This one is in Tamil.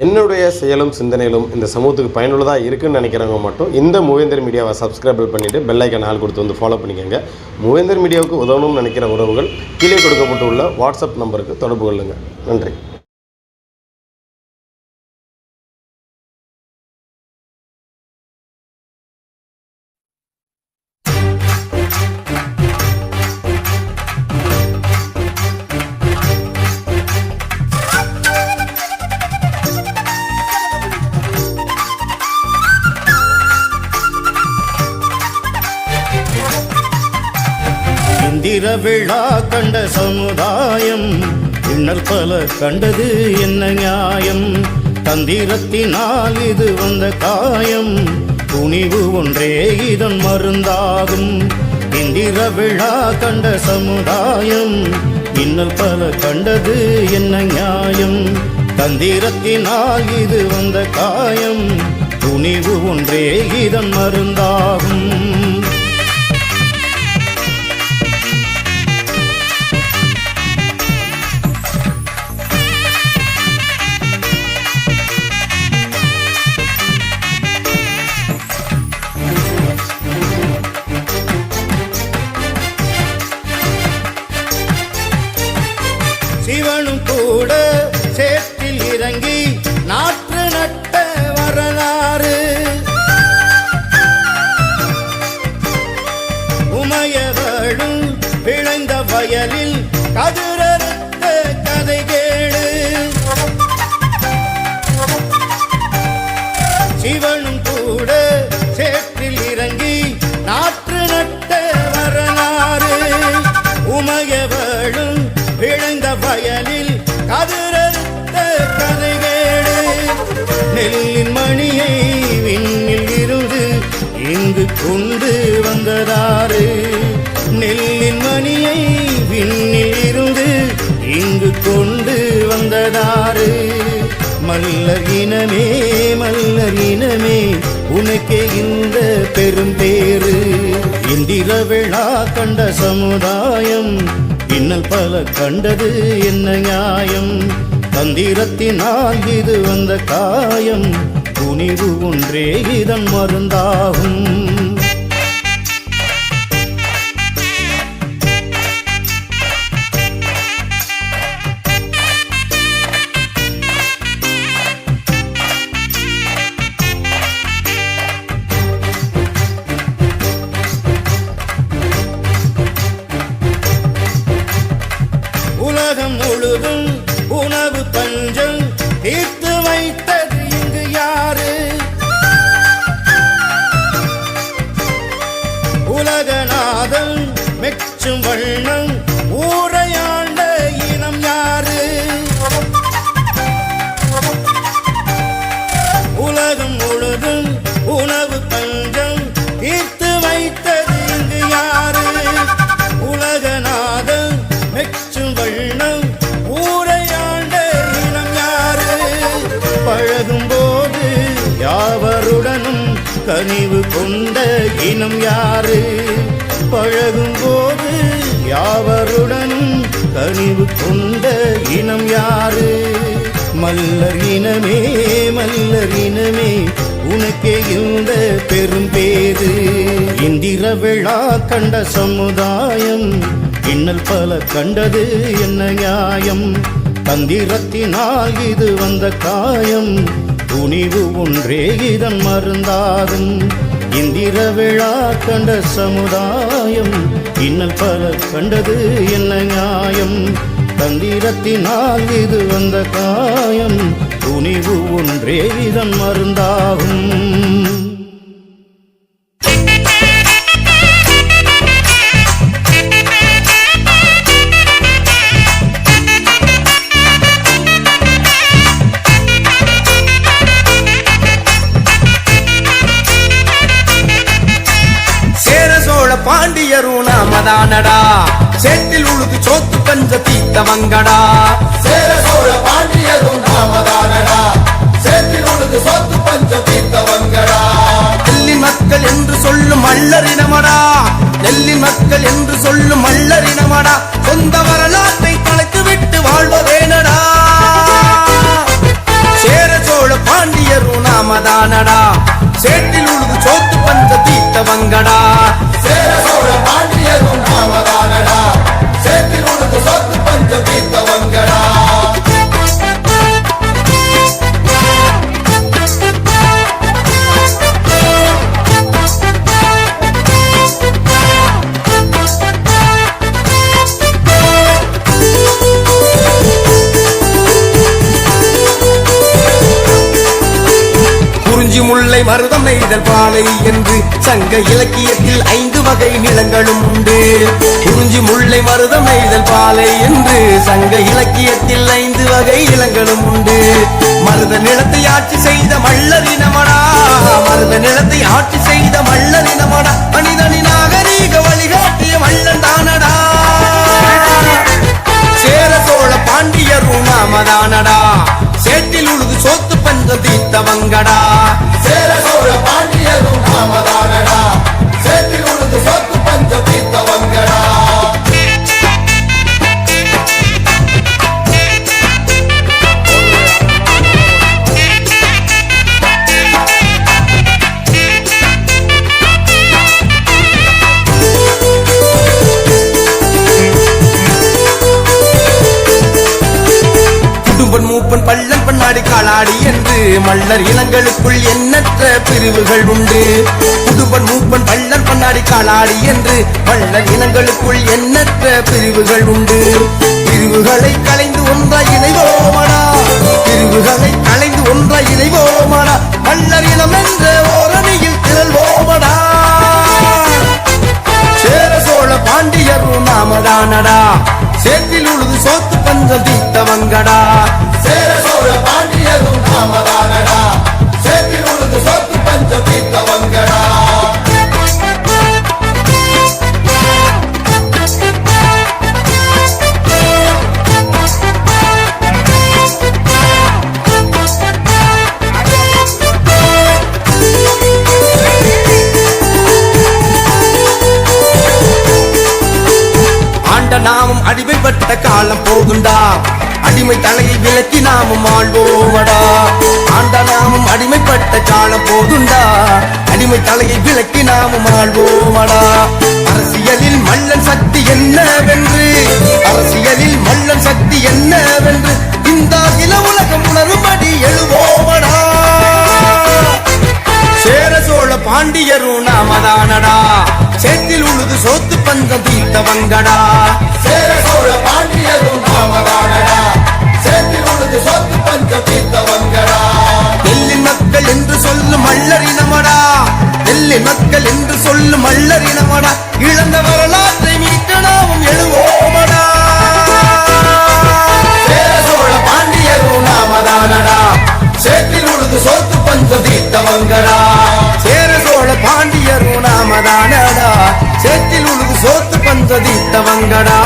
என்னுடைய செயலும் சிந்தனையிலும் இந்த சமூகத்துக்கு பயனுள்ளதாக இருக்குன்னு நினைக்கிறவங்க மட்டும் இந்த மூவேந்தர் மீடியாவை சப்ஸ்கிரைப் பண்ணிவிட்டு பெல் ஐக்கான் ஆல் கொடுத்து வந்து ஃபாலோ பண்ணிக்கோங்க. மூவேந்தர் மீடியாவுக்கு உதவணும்னு நினைக்கிற உறவுகள் கீழே கொடுக்கப்பட்டுள்ள வாட்ஸ்அப் நம்பருக்கு தொடர்பு கொள்ளுங்கள். நன்றி. இந்திர விழா கண்ட சமுதாயம் இன்னல் பல கண்டது என்ன நியாயம்? தந்திரத்தினால் இது வந்த காயம், துணிவு ஒன்றே இதன் மருந்தாகும். இந்திர விழா கண்ட சமுதாயம் இன்னல் பல கண்டது என்ன நியாயம்? தந்திரத்தினால் இது வந்த காயம், துணிவு ஒன்றே இதன் மருந்தாகும். சிவனும் கூட சேற்றில் இறங்கி நாற்று நட்ட வரலாறு, உமையவளும் விளைந்த வயலில் கதிரறுத்த கதை கேடு. சிவனும் கூட சேற்றில் இறங்கி நாற்று நட்ட வரலாறு, உமையவளும் விளைந்த வயலில் கதிரறுத்த கதைகேடு. நெல்லின் மணியை விண்ணில் இருந்து இங்கு கொண்டு வந்ததாறு, நெல்லின் மணியை விண்ணில் இருந்து இங்கு கொண்டு வந்ததாறு. மல்லர் இனமே மல்லர் இனமே உனக்கே இந்த பெரும் பேரு. இந்திர விழா கண்ட சமுதாயம் இன்னல் பல கண்டது என்ன நியாயம்? தந்திரத்தினால் இது வந்த காயம், துணிவு ஒன்றே இதன் மருந்தாகும். உலகம் முழுதும் உணவு பஞ்சம் தீர்த்து வைத்தது இங்கு யாரு? உலகநாதம் மெச்சும் வண்ணம் ஊரையாண்ட இனம் யாரு? உலகம் முழுதும் உணவு பஞ்சம் தீர்த்து வைத்தது இங்கு யாரு? உலகநாதம் மெச்சும் வண்ணம் ஊரையாண்ட இனம் யாரு? பழகும் போது யாவருடனும் கனிவு கொண்ட இனம் யாரு? பழகும் போது யாவருடனும் கனிவு கொண்ட இனம் யாரு? மல்லர் இனமே மல்லர் இனமே உனக்கே இந்த பெரும் பேரு. இந்திர விழா கண்ட சமுதாயம் இன்னல் பல கண்டது என்ன நியாயம்? தந்திரத்தினால் இது வந்த காயம், துணிவு ஒன்றே இதன் மருந்தாகும். இந்திர விழா கண்ட சமுதாயம் இன்னல் பல கண்டது என்ன நியாயம்? தந்திரத்தினால் இது வந்த காயம், துணிவு ஒன்றே இதன் மருந்தாகும். பாண்டியரும் நாமதானடா, சேற்றில் உழுது சோத்து பஞ்ச தீத்தவங்கடா. சேர சோழ பாண்டியரும் நாமதானடா, சேற்றில் உழுது சோத்து பஞ்ச தீத்தவங்கடா. நெல்லி மக்கள் என்று சொல்லும் மல்லரினமடா, நெல்லி மக்கள் என்று சொல்லும் மல்லரினமடா. சொந்த வரலாற்றை கலைத்து விட்டு வாழ்வதேனடா. சேர முல்லை மருதம் நெய்தல் பாலை என்று சங்க இலக்கியத்தில் 5 வகை நிலங்களும் உண்டு. குறிஞ்சி முல்லை மருதம் நெய்தல் பாலை என்று சங்க இலக்கியத்தில் 5 வகை நிலங்களும் உண்டு. மருத நிலத்தை ஆட்சி செய்த மல்லரினமடா, மருத நிலத்தை ஆட்சி செய்த மல்லரினமடா, மனிதனின் நாகரீக வழிகாட்டிய மல்லன் தானடா. சேர சோழ பாண்டியரும் நாமதானடா, சேற்றில் உழுது சோத்து பஞ்சம் தீர்த்தவங்கடா. சேர சோழ பாண்டியரும் நாமதானடா, சேற்றில் உழுது சொத்து பஞ்சம் தீர்த்தவங்கடா. மூப்பன் பள்ளன் பண்ணாடி காலாடி என்று மல்லர் இனங்களுக்குள் எண்ணற்ற பிரிவுகள் உண்டு. புதுவன் மூப்பன் பள்ளன் பண்ணாடி காலாடி என்று மல்லர் இனங்களுக்குள் எண்ணற்ற பிரிவுகள் உண்டு. பிரிவுகளை கலைந்து ஒன்றாய் இணைவோமடா, பிரிவுகளை கலைந்து ஒன்றாய் இணைவோமடா, மல்லர் இனம் என்ற ஓரணியில் திரள்வோமடா. சேர சோழ பாண்டியரும் நாமதானடா, சேற்றில் உழுது சோத்து பஞ்சம் தீர்த்தவங்கடா. சேர சோழ பாண்டியரும் நாமதானடா, சேற்றில் உழுது சொத்து பஞ்சம் தீர்த்தவங்கடா. நாமும் அடிமைப்பட்ட காலம் போகுண்டா, அடிமை தலையை விலக்கி நாமும் ஆழ்வோமடா. ஆண்ட நாமும் அடிமைப்பட்ட காலம் போகுண்டா, அடிமை தலையை விலக்கி நாமும் ஆழ்வோமடா. அரசியலில் மல்லன் சக்தி என்னவென்று, அரசியலில் மல்லன் சக்தி என்னவென்று இந்த இள உலகம் உணரும்படி எழுவோமடா. சேர சோழ பாண்டியரும் நாமதானடா, சேற்றில் உழுது சோத்து பஞ்சம் தீர்த்தவங்கடா. சேர சோழ பாண்டியரும் நாமதானடா, சேற்றில் உழுது சொத்து பஞ்சம் தீர்த்தவங்கடா. நெல்லின் மக்கள் என்று சொல்லும் மல்லரினமடா, நெல்லின் மக்கள் என்று சொல்லும் மல்லரினமடா, இழந்த வரலாற்றை மீட்க நாமும் எழுவோமடா. சேர சோழ பாண்டியரும் நாமதானடா, சேற்றில் உழுது சொத்து பஞ்சம் தீர்த்தவங்கடா. சேர சோழ பாண்டியரும் நாமதானடா, சேற்றில் உழுது சோத்து பஞ்சம் தீர்த்தவங்கடா.